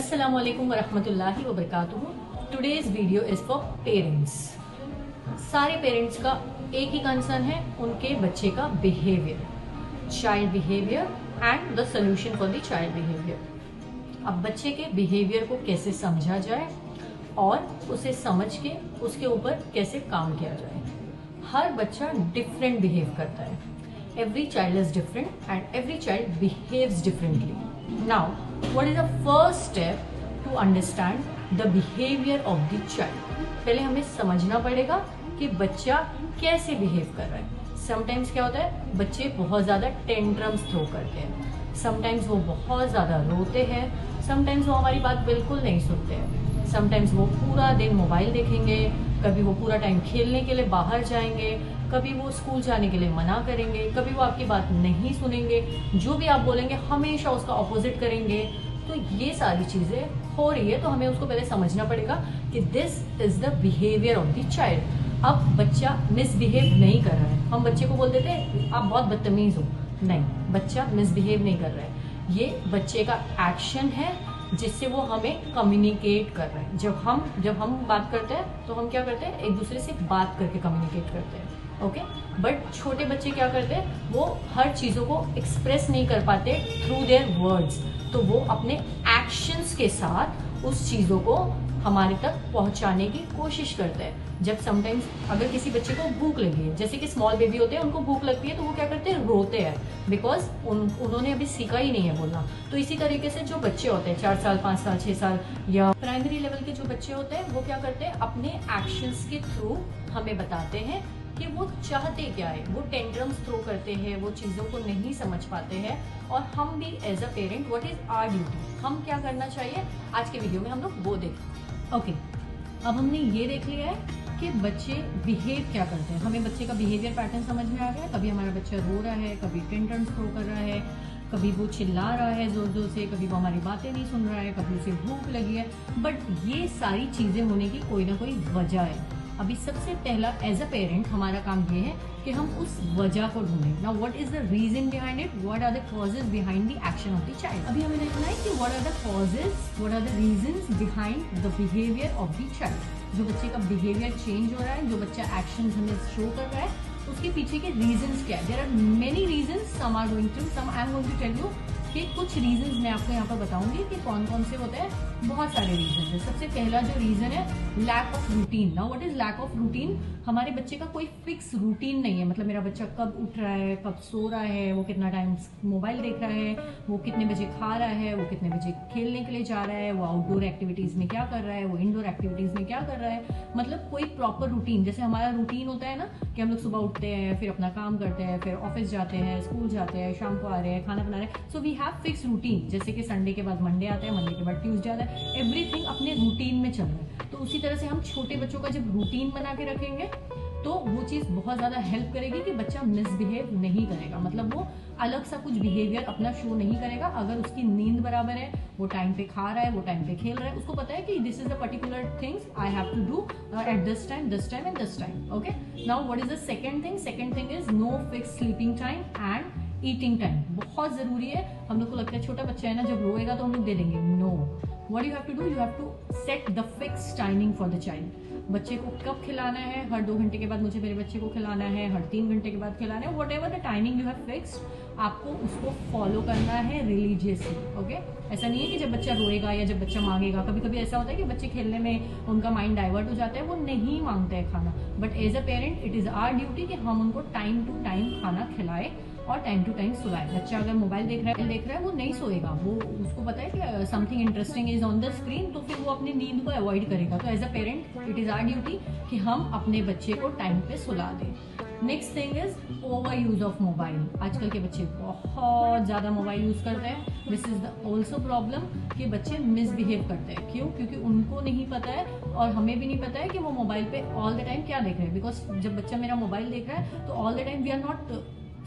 अस्सलामुअलैकुम वरहमतुल्लाहि वबरकातुहू। Today's video is for parents. सारे पेरेंट्स का एक ही कंसर्न है, उनके बच्चे का behaviour, child behaviour and the solution for the child behaviour. अब बच्चे के बिहेवियर को कैसे समझा जाए और उसे समझ के उसके ऊपर कैसे काम किया जाए। हर बच्चा डिफरेंट बिहेव करता है। Every child is different and every child behaves differently. Now, what is the first step to understand the behavior of the child? पहले हमें समझना पड़ेगा कि बच्चा कैसे बिहेव कर रहा है। समटाइम्स क्या होता है, बच्चे बहुत ज़्यादा टेंट्रम्स थ्रो करते हैं, समटाइम्स वो बहुत ज़्यादा रोते हैं, समटाइम्स वो हमारी बात बिल्कुल नहीं सुनते हैं, समटाइम्स वो पूरा दिन मोबाइल देखेंगे, कभी वो पूरा टाइम खेलने के लिए बाहर जाएंगे, कभी वो स्कूल जाने के लिए मना करेंगे, कभी वो आपकी बात नहीं सुनेंगे, जो भी आप बोलेंगे हमेशा उसका ऑपोजिट करेंगे। तो ये सारी चीज़ें हो रही है, तो हमें उसको पहले समझना पड़ेगा कि this is the behaviour of the child. अब बच्चा मिसबिहेव नहीं कर रहा है, हम बच्चे को बोल देते हैं आप बहुत बदतमीज हो, नहीं, बच्चा मिसबिहेव नहीं कर रहा है, ये बच्चे का एक्शन है जिससे वो हमें कम्युनिकेट कर रहे हैं। जब हम बात करते हैं तो हम क्या करते हैं, एक दूसरे से बात करके कम्युनिकेट करते हैं, ओके। बट छोटे बच्चे क्या करते हैं, वो हर चीज़ों को एक्सप्रेस नहीं कर पाते थ्रू देयर वर्ड्स, तो वो अपने एक्शंस के साथ उस चीज़ों को हमारे तक पहुंचाने की कोशिश करते हैं। जब समटाइम्स अगर किसी बच्चे को भूख लगी है, जैसे कि स्मॉल बेबी होते हैं, उनको भूख लगती है तो वो क्या करते हैं, रोते हैं, बिकॉज उन्होंने अभी सीखा ही नहीं है बोलना। तो इसी तरीके से जो बच्चे होते हैं 4 साल 5 साल 6 साल या प्राइमरी लेवल के जो बच्चे होते हैं, वो क्या करते हैं, अपने एक्शंस के थ्रू हमें बताते हैं कि वो चाहते क्या है। वो टेंट्रम्स थ्रो करते हैं, वो चीज़ों को नहीं समझ पाते हैं, और हम भी as a parent what is our duty, हम क्या करना चाहिए, आज के वीडियो में हम लोग वो देखें। ओके, अब हमने ये देख लिया है कि बच्चे बिहेव क्या करते हैं, हमें बच्चे का बिहेवियर पैटर्न समझ में आ गया। कभी हमारा बच्चा रो रहा है, कभी टेंट्रम्स थ्रो कर रहा है, कभी वो चिल्ला रहा है जोर जोर से, कभी वो हमारी बातें नहीं सुन रहा है, कभी उसे भूख लगी है। बट ये सारी चीज़ें होने की कोई ना कोई वजह है। अभी सबसे पहला एज अ पेरेंट हमारा काम ये है कि हम उस वजह को ढूंढें। Now what is the reason behind it, what are the causes behind the action of the child. अभी हमें देखना है कि what are the causes, what are the reasons behind the behaviour of the child. जो बच्चे का behaviour change हो रहा है, जो बच्चा एक्शन हमें शो कर रहा है, उसके पीछे के रीजंस क्या है। There are many reasons, some are going to, some I am going to tell you कि कुछ रीजंस मैं आपको यहाँ पर बताऊंगी कि कौन कौन से होते हैं। बहुत सारे रीजन है। सबसे पहला जो रीजन है, lack of routine. Now what is lack of routine, हमारे बच्चे का कोई फिक्स रूटीन नहीं है। मतलब मेरा बच्चा कब उठ रहा है, कब सो रहा है, वो कितना टाइम मोबाइल देख रहा है, वो कितने बजे खा रहा है, वो कितने बजे खेलने के लिए जा रहा है, वो आउटडोर एक्टिविटीज में क्या कर रहा है, वो इंडोर एक्टिविटीज में क्या कर रहा है। मतलब कोई प्रॉपर रूटीन, जैसे हमारा रूटीन होता है ना कि हम लोग सुबह उठते हैं, फिर अपना काम करते हैं, फिर ऑफिस जाते हैं, स्कूल जाते हैं, शाम को आ रहे हैं, खाना बना रहे हैं। So we have fix routine, जैसे कि संडे के बाद मंडे आता है, मंडे के बाद ट्यूसडे आता है, एवरीथिंग अपने रूटीन में चल रहा है। तो उसी तरह से हम छोटे बच्चों का जब रूटीन बना के रखेंगे तो वो चीज़ बहुत ज़्यादा हेल्प करेगी कि बच्चा मिसबिहेव नहीं करेगा। मतलब वो अलग सा कुछ बिहेवियर अपना शो नहीं करेगा। अगर उसकी नींद बराबर है, वो टाइम पे खा रहा है, वो टाइम पे खेल रहा है, उसको पता है कि this is the particular things I have to do at this time and this time. Okay, now what is the second thing, second thing is no fix sleeping time and eating time. बहुत जरूरी है। हम लोग को लगता है छोटा बच्चा है ना, जब रोएगा तो हम लोग दे देंगे, no, what you have to do, you have to set the fix timing for the child. बच्चे को कब खिलाना है, हर 2 घंटे के बाद मुझे मेरे बच्चे को खिलाना है, हर 3 घंटे के बाद खिलाना है, what ever the timing you have fixed, आपको उसको फॉलो करना है रिलीजियसली। ओके, ऐसा नहीं है कि जब बच्चा रोएगा या जब बच्चा मांगेगा। कभी कभी ऐसा होता है कि बच्चे खेलने में उनका माइंड डाइवर्ट हो जाता है, वो नहीं मांगते हैं खाना। But as a parent it is our duty कि हम उनको टाइम टू टाइम खाना खिलाए और टाइम टू टाइम सुलाए। बच्चा अगर मोबाइल देख रहा है वो नहीं सोएगा, वो उसको पता है कि something interesting is on the screen, तो फिर वो अपनी नींद को अवॉइड करेगा। तो as a parent it is our duty कि हम अपने बच्चे को टाइम पे सुला दें। Next thing is over use of mobile. आजकल के बच्चे बहुत ज़्यादा मोबाइल यूज करते हैं। This is the also problem कि बच्चे मिसबिहेव करते हैं। क्यों? क्योंकि उनको नहीं पता है और हमें भी नहीं पता है कि वो मोबाइल पे ऑल द टाइम क्या देख रहे हैं। बिकॉज जब बच्चा मेरा मोबाइल देख रहा है तो all the time we are not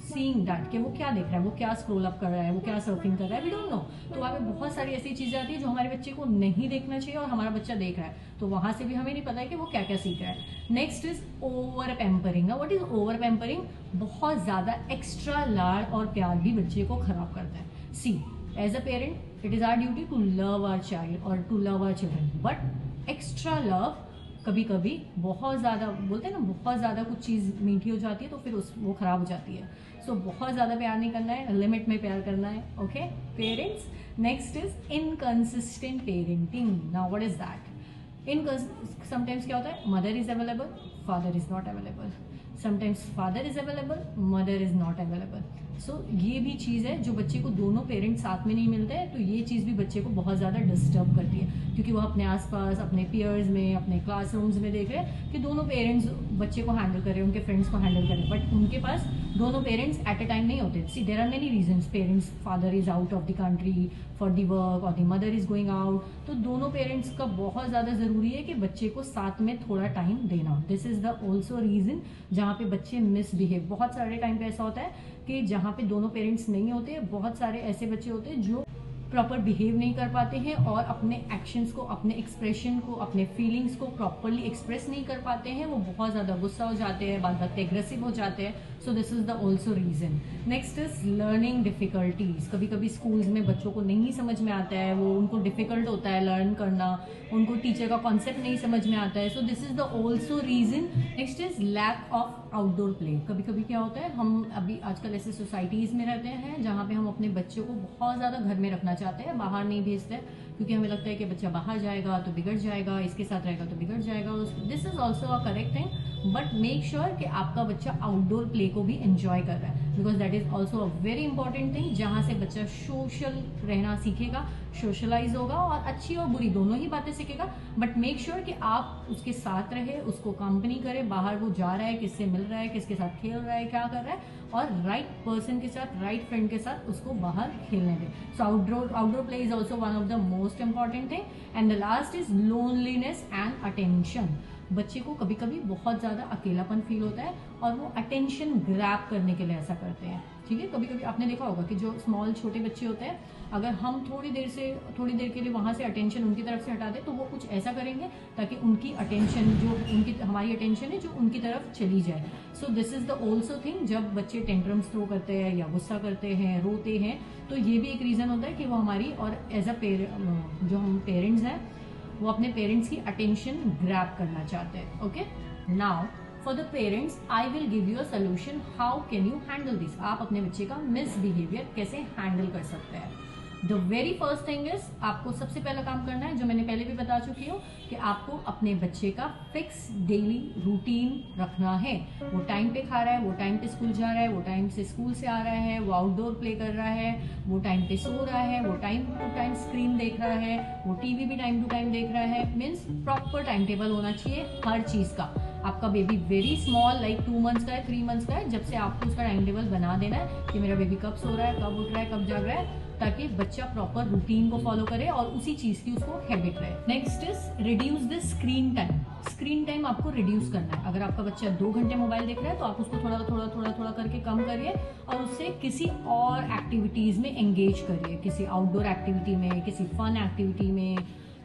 seeing that कि वो क्या देख रहा है, वो क्या स्क्रॉल अप कर रहा है, वो क्या सर्फिंग कर रहा है, वी डोंट नो। तो वहाँ पे बहुत सारी ऐसी चीजें आती है जो हमारे बच्चे को नहीं देखना चाहिए और हमारा बच्चा देख रहा है, तो वहां से भी हमें नहीं पता है कि वो क्या क्या सीख रहा है। Next is over pampering. Now what is over pampering, बहुत ज्यादा एक्स्ट्रा लाड और प्यार भी बच्चे को खराब करता है। See, as a parent it is our duty to love our child और to love our children, but extra love कभी कभी बहुत ज़्यादा, बोलते हैं ना, बहुत ज़्यादा कुछ चीज़ मीठी हो जाती है तो फिर वो ख़राब हो जाती है। सो बहुत ज़्यादा प्यार नहीं करना है, लिमिट में प्यार करना है। Okay parents, next is inconsistent parenting. Now what is that? Sometimes क्या होता है, mother is available, father is not available, sometimes father is available, mother is not available. So ये भी चीज़ है जो बच्चे को दोनों पेरेंट्स साथ में नहीं मिलते हैं, तो ये चीज़ भी बच्चे को बहुत ज़्यादा डिस्टर्ब करती है, क्योंकि वो अपने आसपास, अपने पीयर्स में, अपने क्लासरूम्स में देख रहे हैं कि दोनों पेरेंट्स बच्चे को हैंडल कर रहे हैं, उनके फ्रेंड्स को हैंडल कर रहे हैं, बट उनके पास दोनों पेरेंट्स एट अ टाइम नहीं होते। See there are many reasons, parents, father is out of the country for the work और the mother is going out, तो दोनों पेरेंट्स का बहुत ज़्यादा ज़रूरी है कि बच्चे को साथ में थोड़ा टाइम देना। This is the also reason जहाँ पे बच्चे मिसबिहेव। बहुत सारे टाइम पे ऐसा होता है कि जहाँ पे दोनों पेरेंट्स नहीं होते, बहुत सारे ऐसे बच्चे होते हैं जो प्रॉपर बिहेव नहीं कर पाते हैं और अपने एक्शंस को, अपने एक्सप्रेशन को, अपने फीलिंग्स को प्रॉपरली एक्सप्रेस नहीं कर पाते हैं। वो बहुत ज़्यादा गुस्सा हो जाते हैं, बात बात एग्रेसिव हो जाते हैं। So this is the also reason. Next is learning difficulties. कभी कभी स्कूल्स में बच्चों को नहीं समझ में आता है, वो उनको डिफिकल्ट होता है लर्न करना, उनको टीचर का कॉन्सेप्ट नहीं समझ में आता है। So this is the also reason. Next is lack of outdoor play. कभी कभी क्या होता है, हम अभी आजकल ऐसे सोसाइटीज में रहते हैं जहाँ पे हम अपने बच्चों को बहुत ज़्यादा घर में रखना चाहते हैं, बाहर नहीं भेजते, क्योंकि हमें लगता है कि बच्चा बाहर जाएगा तो बिगड़ जाएगा, इसके साथ रहेगा तो बिगड़ जाएगा। This is also a correct thing, but make sure कि आपका बच्चा आउटडोर प्ले को भी एंजॉय कर रहा है, because that is also a very important thing, जहाँ से बच्चा सोशल रहना सीखेगा, सोशलाइज होगा और अच्छी और बुरी दोनों ही बातें सीखेगा। बट मेक श्योर कि आप उसके साथ रहे, उसको कंपनी करे, बाहर वो जा रहा है, किससे मिल रहा है, किसके साथ खेल रहा है, क्या कर रहा है, और राइट पर्सन के साथ, राइट फ्रेंड के साथ उसको बाहर खेलने दें। So outdoor play is also one of the most important thing. And the last is loneliness and attention. बच्चे को कभी कभी बहुत ज़्यादा अकेलापन फील होता है और वो अटेंशन ग्रैब करने के लिए ऐसा करते हैं। ठीक है, कभी कभी आपने देखा होगा कि जो स्मॉल छोटे बच्चे होते हैं, अगर हम थोड़ी देर के लिए वहाँ से अटेंशन उनकी तरफ से हटा दें तो वो कुछ ऐसा करेंगे ताकि उनकी अटेंशन, जो उनकी हमारी अटेंशन है, जो उनकी तरफ चली जाए। सो this is the also thing, जब बच्चे टेंट्रम्स थ्रो करते हैं या गुस्सा करते हैं, रोते हैं, तो ये भी एक रीज़न होता है कि वो हमारी, और एज अ जो हम पेरेंट्स हैं, वो अपने पेरेंट्स की अटेंशन ग्रैब करना चाहते हैं। Okay, now for the parents I will give you a solution, how can you handle this. आप अपने बच्चे का मिसबिहेवियर कैसे हैंडल कर सकते हैं। The very first thing is, आपको सबसे पहला काम करना है, जो मैंने पहले भी बता चुकी हूँ, कि आपको अपने बच्चे का फिक्स डेली रूटीन रखना है। वो टाइम पे खा रहा है, वो टाइम पे स्कूल जा रहा है, वो टाइम से स्कूल से आ रहा है, वो आउटडोर प्ले कर रहा है, वो टाइम पे सो रहा है, वो टाइम टू टाइम स्क्रीन देख रहा है, वो टीवी भी टाइम टू टाइम देख रहा है। मीन्स प्रॉपर टाइम टेबल होना चाहिए हर चीज़ का। आपका baby very small, like 2 months का है, 3 मंथ्स का है, जब से आपको उसका टाइम टेबल बना देना है कि मेरा बेबी कब सो रहा है, कब उठ रहा है, कब जाग रहा है, ताकि बच्चा प्रॉपर रूटीन को फॉलो करे और उसी चीज की उसको हैबिट रहे। Next is reduce the screen time. Screen time आपको रिड्यूस करना है। अगर आपका बच्चा 2 घंटे मोबाइल देख रहा है तो आप उसको थोड़ा करके कम करिए और उससे किसी और एक्टिविटीज में एंगेज करिए, किसी आउटडोर एक्टिविटी में, किसी फन एक्टिविटी में,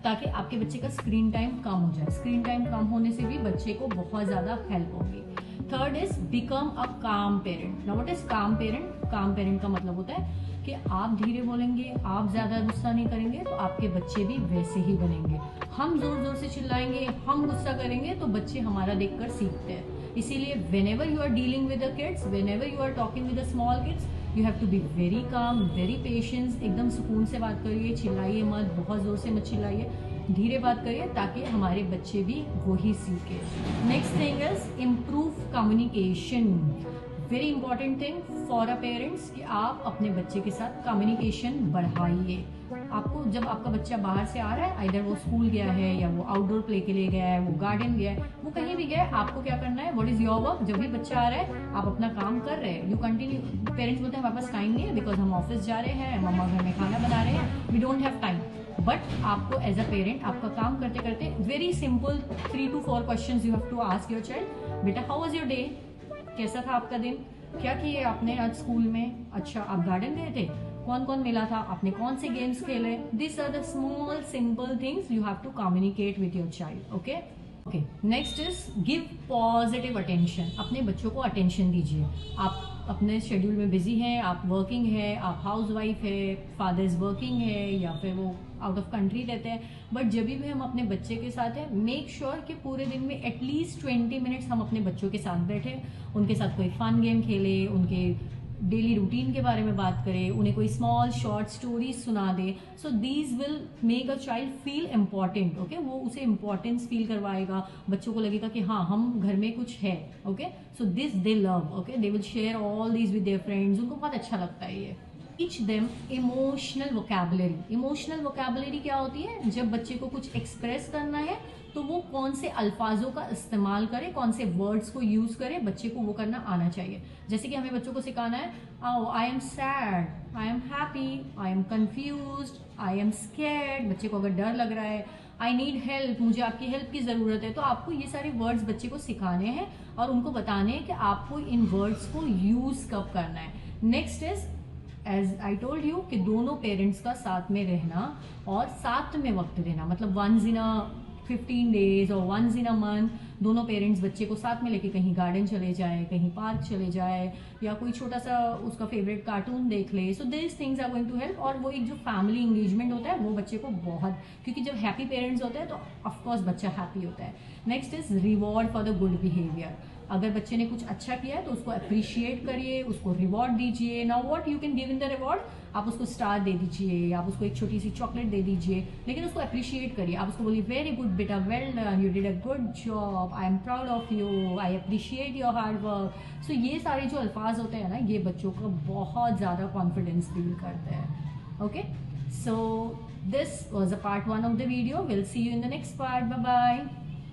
ताकि आपके बच्चे का स्क्रीन टाइम कम हो जाए। स्क्रीन टाइम कम होने से भी बच्चे को बहुत ज्यादा हेल्प होगी। थर्ड इज बिकम अ काम पेरेंट। नाउ व्हाट इज काम पेरेंट? काम पेरेंट का मतलब होता है कि आप धीरे बोलेंगे, आप ज्यादा गुस्सा नहीं करेंगे तो आपके बच्चे भी वैसे ही बनेंगे। हम जोर जोर से चिल्लाएंगे, हम गुस्सा करेंगे तो बच्चे हमारा देखकर सीखते हैं। इसीलिए whenever you are dealing with the kids, whenever you are talking with the small kids, you have to be very calm, very patient। एकदम सुकून से बात करिए, चिल्लाइए मत, बहुत जोर से मत चिल्लाइए, धीरे बात करिए ताकि हमारे बच्चे भी वही सीखे। Next thing is improve communication. Very important thing for a parents कि आप अपने बच्चे के साथ कम्युनिकेशन बढ़ाइए। आपको जब आपका बच्चा बाहर से आ रहा है, आइदर वो स्कूल गया है या वो आउटडोर प्ले के लिए गया है, वो गार्डन गया है, वो कहीं भी गया है, आपको क्या करना है, व्हाट इज योर वर्क। जब भी बच्चा आ रहा है आप अपना काम कर रहे हैं, यू कंटिन्यू। पेरेंट्स बोलते हैं हमारे पास टाइम नहीं है बिकॉज हम ऑफिस जा रहे हैं, मम्मा घर में खाना बना रहे हैं, we don't have time. But आपको एज अ पेरेंट आपका काम करते करते very simple 3 to 4 questions you have to ask your child. बेटा हाउ वाज योर डे, कैसा था आपका दिन, क्या किए आपने आज स्कूल में, अच्छा आप गार्डन गए थे, कौन कौन मिला था, आपने कौन से गेम्स खेले। This are the small simple things you have to communicate with your child. Okay, okay, next is give positive attention. अपने बच्चों को अटेंशन दीजिए। आप अपने शेड्यूल में बिजी हैं, आप वर्किंग है, आप हाउस वाइफ है, फादर इज वर्किंग है, या फिर वो आउट ऑफ कंट्री रहते हैं, बट जब भी हम अपने बच्चे के साथ हैं, मेक श्योर कि पूरे दिन में एटलीस्ट 20 मिनट्स हम अपने बच्चों के साथ बैठे, उनके साथ कोई फन गेम खेले, उनके डेली रूटीन के बारे में बात करें, उन्हें कोई स्मॉल शॉर्ट स्टोरीज सुना दे। So these will make a child feel important. Okay, वो उसे इम्पोर्टेंस फील करवाएगा, बच्चों को लगेगा कि हाँ हम घर में कुछ है। Okay, so this they love. Okay, they will share all these with their friends, उनको बहुत अच्छा लगता है ये। Teach them emotional vocabulary. Emotional vocabulary क्या होती है? जब बच्चे को कुछ एक्सप्रेस करना है तो वो कौन से अल्फाजों का इस्तेमाल करे, कौन से वर्ड्स को यूज करे, बच्चे को वो करना आना चाहिए। जैसे कि हमें बच्चों को सिखाना है, I am sad, I am happy, I am confused, I am scared. बच्चे को अगर डर लग रहा है, आई नीड हेल्प, मुझे आपकी हेल्प की जरूरत है। तो आपको ये सारे वर्ड्स बच्चे को सिखाने हैं और उनको बताने हैं कि आपको इन वर्ड्स को यूज कब करना है। Next is, as I told you, कि दोनों पेरेंट्स का साथ में रहना और साथ में वक्त देना, मतलब वंस इन अ 15 डेज और वंस इन अ मंथ दोनों पेरेंट्स बच्चे को साथ में लेके कहीं गार्डन चले जाए, कहीं पार्क चले जाए, या कोई छोटा सा उसका फेवरेट कार्टून देख ले। So this things are going to help. और वो एक जो फैमिली इंगेजमेंट होता है वो बच्चे को बहुत, क्योंकि जब हैप्पी पेरेंट्स होते हैं तो ऑफकोर्स बच्चा हैप्पी होता है। Next is reward for the good behaviour. अगर बच्चे ने कुछ अच्छा किया है तो उसको अप्रिशिएट करिए, उसको रिवॉर्ड दीजिए। Now what you can give in the reward, आप उसको स्टार दे दीजिए, आप उसको एक छोटी सी चॉकलेट दे दीजिए, लेकिन उसको अप्रिशिएट करिए। आप उसको बोलिए वेरी गुड बेटा, well done, you did a good job, I am proud of you, I appreciate your hard work. So ये सारे जो अल्फाज होते हैं ना, ये बच्चों को बहुत ज़्यादा कॉन्फिडेंस बिल्ड करते हैं। Okay, so this was a part 1 of the video. Will see you in the next part. Bye bye.